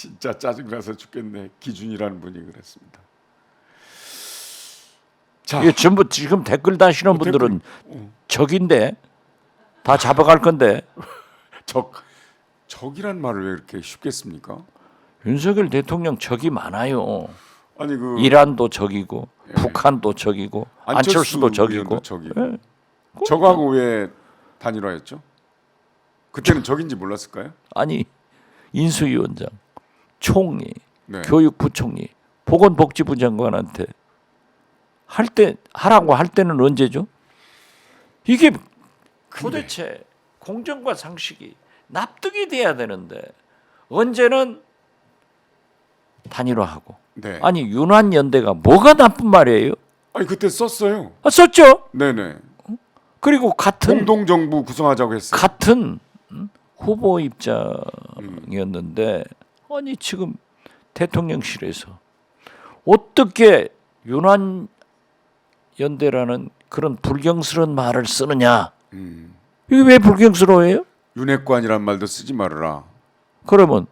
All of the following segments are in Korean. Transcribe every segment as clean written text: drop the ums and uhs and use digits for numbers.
진짜 짜증나서 죽겠네. 기준이라는 분이 그랬습니다. 자, 이게 전부 지금 댓글 다시는 분들은 적인데 다 잡아갈 건데 적이란 말을 왜 이렇게 쉽게 씁니까? 윤석열 대통령 적이 많아요. 아니 그 이란도 적이고 예. 북한도 적이고 안철수도 적이고. 예. 적하고 왜 단일화했죠? 그때는 적인지 몰랐을까요? 아니 인수위원장, 총리, 네. 교육부총리, 보건복지부 장관한테 할 때 하라고 할 때는 언제죠? 이게 도대체 공정과 상식이 납득이 돼야 되는데 언제는 단일화하고 네. 아니 윤환연대가 뭐가 나쁜 말이에요? 아니 그때 썼어요. 썼죠. 네네. 그리고 같은 공동 정부 구성하자고 했어요. 같은 후보 입장이었는데 아니 지금 대통령실에서 어떻게 윤환연대라는 그런 불경스러운 말을 쓰느냐? 이게 왜 불경스러워해요? 윤핵관이란 말도 쓰지 말아라. 그러면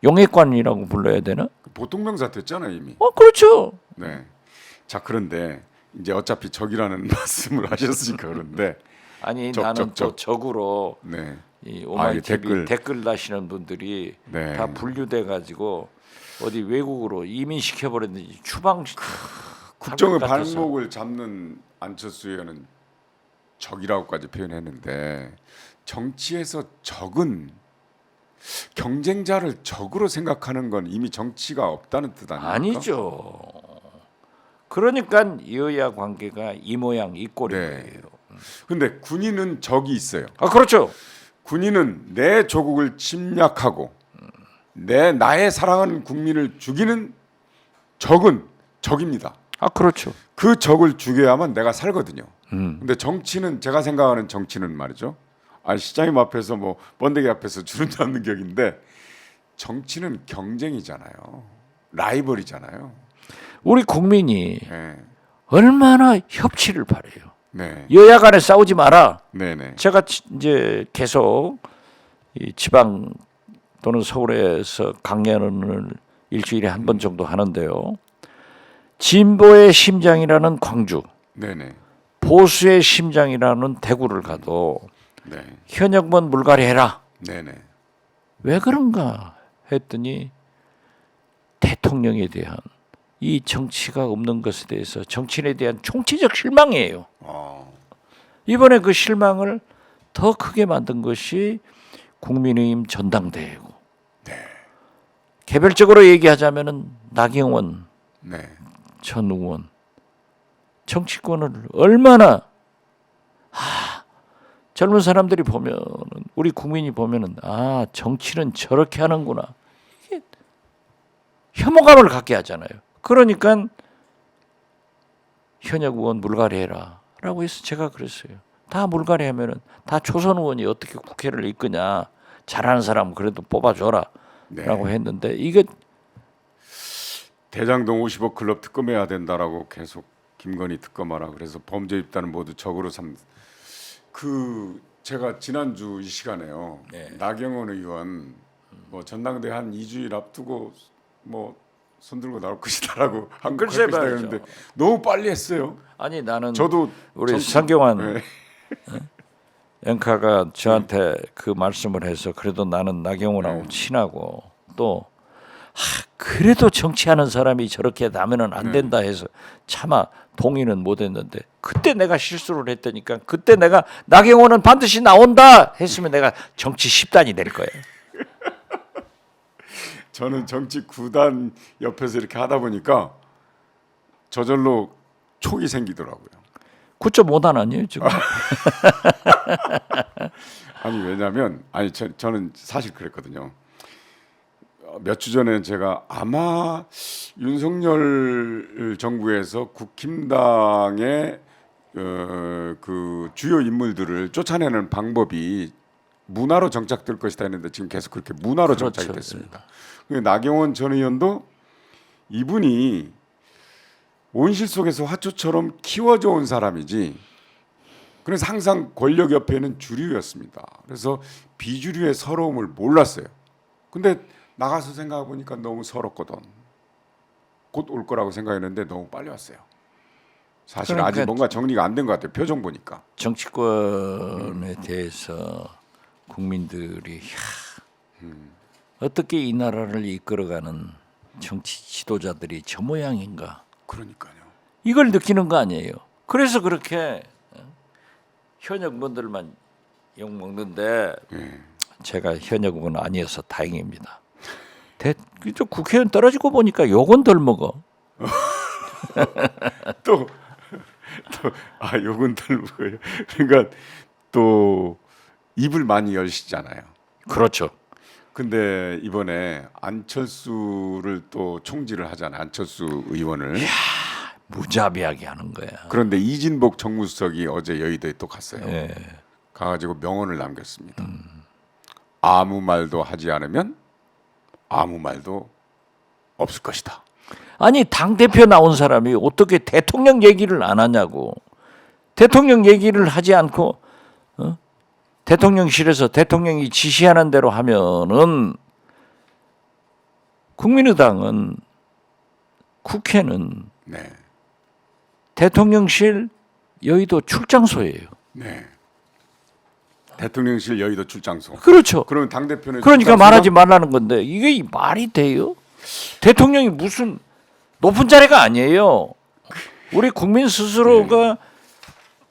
용액관이라고 불러야 되나? 보통 명사 됐잖아요 이미. 그렇죠. 네. 자 그런데 이제 어차피 적이라는 말씀을 하셨으니까 그런데 아니 적, 나는 적, 적. 또 적으로 네. 이 오마이 이 TV 댓글 다시는 분들이 네. 다 분류돼 가지고 어디 외국으로 이민시켜 버렸는지 추방 국정의 할 것 같아서. 발목을 잡는 안철수 의원은 적이라고까지 표현했는데 정치에서 적은 경쟁자를 적으로 생각하는 건 이미 정치가 없다는 뜻 아닙니까? 아니죠. 그러니까 여야 관계가 이 모양 이 꼴인 네. 거예요. 근데 군인은 적이 있어요. 그렇죠. 군인은 내 조국을 침략하고 나의 사랑하는 국민을 죽이는 적은 적입니다. 그렇죠. 그 적을 죽여야만 내가 살거든요. 근데 정치는 제가 생각하는 정치는 말이죠. 시장님 앞에서 뭐 번데기 앞에서 주름 잡는 격인데 정치는 경쟁이잖아요. 라이벌이잖아요. 우리 국민이 네. 얼마나 협치를 바래요. 네. 여야 간에 싸우지 마라. 네네. 제가 이제 계속 이 지방 또는 서울에서 강연을 일주일에 한 번 정도 하는데요. 진보의 심장이라는 광주, 네네. 보수의 심장이라는 대구를 가도 네. 현역만 물갈이 해라. 네네. 왜 그런가 했더니 대통령에 대한 이 정치가 없는 것에 대해서 정치인에 대한 총체적 실망이에요. 이번에 그 실망을 더 크게 만든 것이 국민의힘 전당대회고 개별적으로 얘기하자면은 나경원 네. 전 의원 정치권을 얼마나 젊은 사람들이 보면은 우리 국민이 보면은 정치는 저렇게 하는구나 이게 혐오감을 갖게 하잖아요. 그러니까 현역 의원 물갈이해라라고 해서 제가 그랬어요. 다 물갈이하면은 다 초선 의원이 어떻게 국회를 이끄냐? 잘하는 사람 그래도 뽑아줘라라고 네. 했는데 이게 대장동 50억 클럽 특검해야 된다라고 계속 김건희 특검하라 그래서 범죄 집단은 모두 적으로 제가 지난주 이 시간에요. 나경원 의원 뭐 전당대회 한 2주일 앞두고 뭐 손들고 나올 것이다라고 한 글쎄 것이다 말이죠. 했는데 너무 빨리 했어요. 아니 나는 저도 우리 성경환 네. 앵커가 저한테 그 말씀을 해서 그래도 나는 나경원하고 친하고 또 그래도 정치하는 사람이 저렇게 나면은 안 된다 해서 차마 동의는 못했는데 그때 내가 실수를 했다니까 그때 내가 나경원은 반드시 나온다 했으면 내가 정치 10단이 될 거예요. 저는 정치 9단 옆에서 이렇게 하다 보니까 저절로 촉이 생기더라고요. 9.5단 아니에요 지금? 아니 왜냐하면 저는 사실 그랬거든요. 몇 주 전에 제가 아마 윤석열 정부에서 국힘당의 그 주요 인물들을 쫓아내는 방법이 문화로 정착될 것이다 했는데 지금 계속 그렇게 문화로 그렇죠. 정착이 됐습니다. 나경원 전 의원도 이분이 온실 속에서 화초처럼 키워져 온 사람이지. 그래서 항상 권력 옆에는 주류였습니다. 그래서 비주류의 서러움을 몰랐어요. 근데 나가서 생각해 보니까 너무 서럽거든. 곧 올 거라고 생각했는데 너무 빨리 왔어요. 사실 그러니까 아직 뭔가 정리가 안 된 것 같아요. 표정 보니까. 정치권에 대해서 국민들이 어떻게 이 나라를 이끌어가는 정치 지도자들이 저 모양인가 그러니까요. 이걸 느끼는 거 아니에요. 그래서 그렇게 현역분들만 욕 먹는데 제가 현역은 아니어서 다행입니다. 국회의원 떨어지고 보니까 욕은 덜 먹어. 또 욕은 들고요. 그러니까 또 입을 많이 열시잖아요. 그렇죠. 근데 이번에 안철수를 또 총질을 하잖아요. 안철수 의원을. 무자비하게 하는 거야. 그런데 이진복 정무수석이 어제 여의도에 또 갔어요. 예. 가가지고 명언을 남겼습니다. 아무 말도 하지 않으면 아무 말도 없을 것이다. 아니 당 대표 나온 사람이 어떻게 대통령 얘기를 안 하냐고. 대통령 얘기를 하지 않고 대통령실에서 대통령이 지시하는 대로 하면은 국민의당은 국회는 네, 대통령실 여의도 출장소예요. 네. 대통령실 여의도 출장소. 그렇죠. 그러면 당 대표는 그러니까 말하지 말라는 건데 이게 말이 돼요? 대통령이 무슨 높은 자리가 아니에요. 우리 국민 스스로가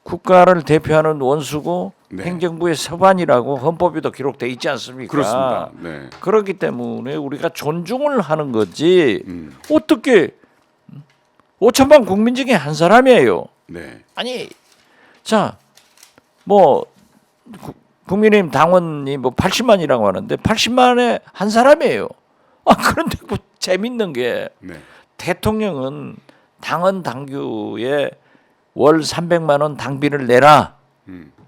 국가를 대표하는 원수고 네. 행정부의 서반이라고 헌법에도 기록돼 있지 않습니까? 그렇습니다. 네. 그렇기 때문에 우리가 존중을 하는 거지 어떻게 5천만 국민 중에 한 사람이에요. 네. 아니 자 뭐 국민의힘 당원이 뭐 80만이라고 하는데 80만에 한 사람이에요. 그런데 뭐 재밌는 게 네. 대통령은 당헌 당규에 월 300만 원 당비를 내라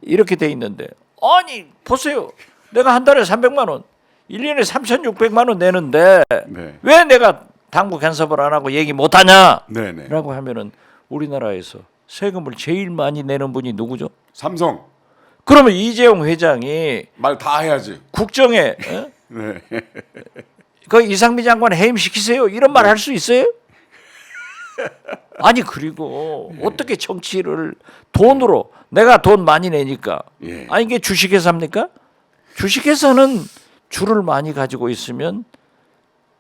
이렇게 돼 있는데 아니 보세요. 내가 한 달에 300만 원 1년에 3,600만 원 내는데 네. 왜 내가 당부 간섭을 안 하고 얘기 못 하냐? 네, 네. 라고 하면은 우리나라에서 세금을 제일 많이 내는 분이 누구죠? 삼성 그러면 이재용 회장이 말 다 해야지. 국정에 네. 그 이상미 장관 해임시키세요 이런 말 할 수 있어요? 아니 그리고 어떻게 정치를 돈으로 내가 돈 많이 내니까 예. 아니 이게 주식회사입니까? 주식회사는 주를 많이 가지고 있으면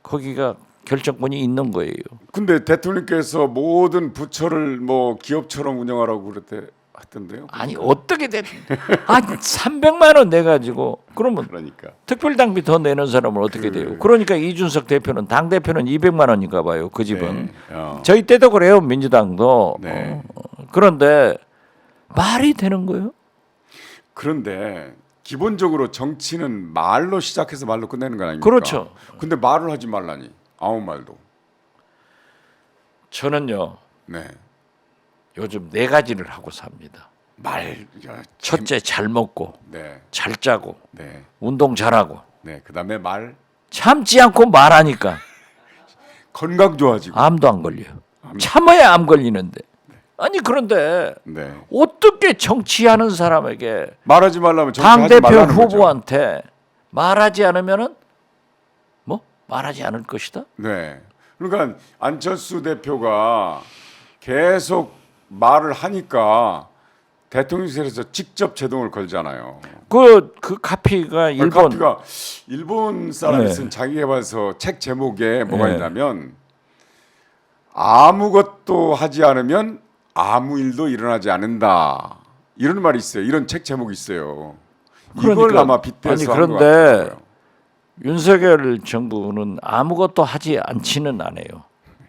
거기가 결정권이 있는 거예요. 근데 대통령께서 모든 부처를 뭐 기업처럼 운영하라고 그랬대 하던데요. 아니 어떻게 돼? 300만 원 내 가지고 그러면 그러니까. 특별당비 더 내는 사람은 어떻게 돼요? 그러니까 이준석 대표는 당 대표는 200만 원인가 봐요. 그 집은 네. 저희 때도 그래요. 민주당도. 네. 그런데 말이 되는 거예요? 그런데 기본적으로 정치는 말로 시작해서 말로 끝내는 거 아닙니까? 그렇죠. 근데 말을 하지 말라니. 아무 말도. 저는요. 네. 요즘 4가지를 하고 삽니다. 말. 야, 첫째 잘 먹고 네. 잘 짜고 네. 운동 잘하고 네. 그다음에 말. 참지 않고 말하니까 건강 좋아지고. 암도 안 걸려요. 참아야 암 걸리는데. 아니 그런데 네. 어떻게 정치하는 사람에게 말하지 말라면 당 정치하지 대표 말라는 거죠. 후보한테 말하지 않으면은 뭐 말하지 않을 것이다. 네. 그러니까 안철수 대표가 계속 말을 하니까 대통령실에서 직접 제동을 걸잖아요. 그 카피가 일본 카피가 일본 사람이 네. 쓴 자기개발서 책 제목에 뭐가 네. 있냐면 아무것도 하지 않으면 아무 일도 일어나지 않는다. 이런 말이 있어요. 이런 책 제목이 있어요. 이걸 그러니까, 아마 빗대서 아니, 한 것 그런데 같아요. 윤석열 정부는 아무것도 하지 않지는 않아요.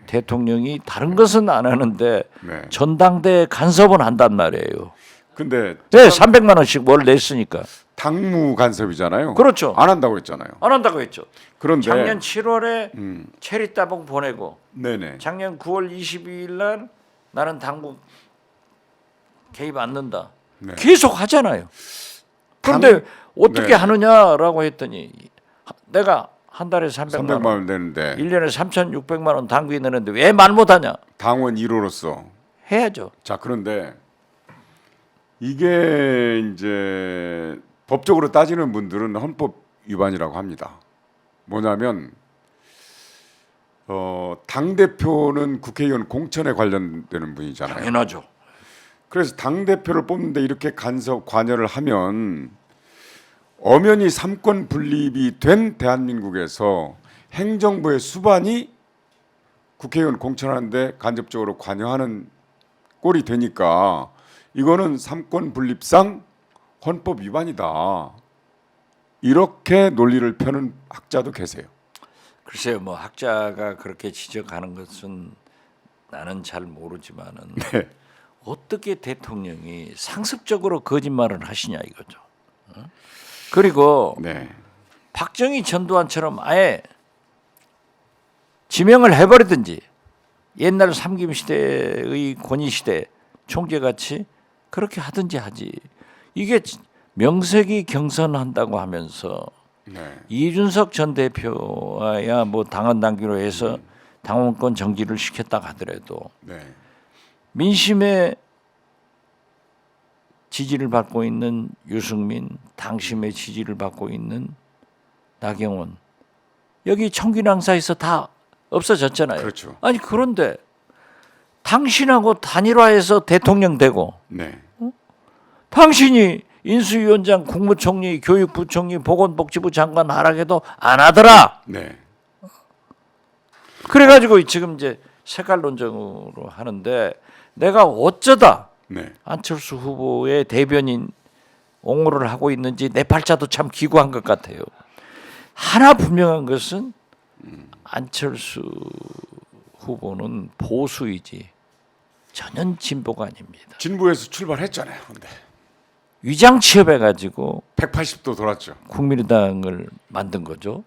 대통령이 다른 것은 안 하는데 네. 전당대회 간섭은 한단 말이에요. 근데 네, 300만 원씩 뭘 냈으니까. 당무 간섭이잖아요. 그렇죠. 안 한다고 했잖아요. 안 한다고 했죠. 그런데 작년 7월에 체리 따봉 보내고 네네. 작년 9월 22일 날 나는 당국 개입 안 넣는다. 네. 계속 하잖아요. 그런데 어떻게 네. 하느냐라고 했더니 내가 한 달에 300만 300만 원, 원 되는데 1년에 3,600만 원 당구에 넣는데 왜 말 못하냐? 당원 1호로서 해야죠. 자 그런데 이게 이제 법적으로 따지는 분들은 헌법 위반이라고 합니다. 뭐냐면 당 대표는 국회의원 공천에 관련되는 분이잖아요. 당연하죠. 그래서 당 대표를 뽑는데 이렇게 간섭 관여를 하면 엄연히 삼권 분립이 된 대한민국에서 행정부의 수반이 국회의원 공천하는데 간접적으로 관여하는 꼴이 되니까 이거는 삼권 분립상 헌법 위반이다. 이렇게 논리를 펴는 학자도 계세요. 글쎄요, 뭐 학자가 그렇게 지적하는 것은 나는 잘 모르지만은 네. 어떻게 대통령이 상습적으로 거짓말을 하시냐 이거죠. 그리고 네. 박정희 전두환처럼 아예 지명을 해버리든지 옛날 삼김 시대의 권위 시대 총재같이 그렇게 하든지 하지. 이게 명색이 경선한다고 하면서 네. 이준석 전 대표야 뭐 당헌 당규로 해서 당원권 정지를 시켰다 하더라도 네. 민심의 지지를 받고 있는 유승민, 당심의 지지를 받고 있는 나경원 여기 청균항사에서 다 없어졌잖아요. 그렇죠. 아니 그런데 당신하고 단일화해서 대통령 되고 네. 당신이 인수위원장, 국무총리, 교육부총리, 보건복지부 장관 하락해도 안 하더라. 네. 그래가지고 지금 이제 색깔 논쟁으로 하는데 내가 어쩌다 네. 안철수 후보의 대변인 옹호를 하고 있는지 내 팔자도 참 기구한 것 같아요. 하나 분명한 것은 안철수 후보는 보수이지 전혀 진보가 아닙니다. 진보에서 출발했잖아요. 근데 위장 취업해가지고 180도 돌았죠. 국민의당을 만든 거죠.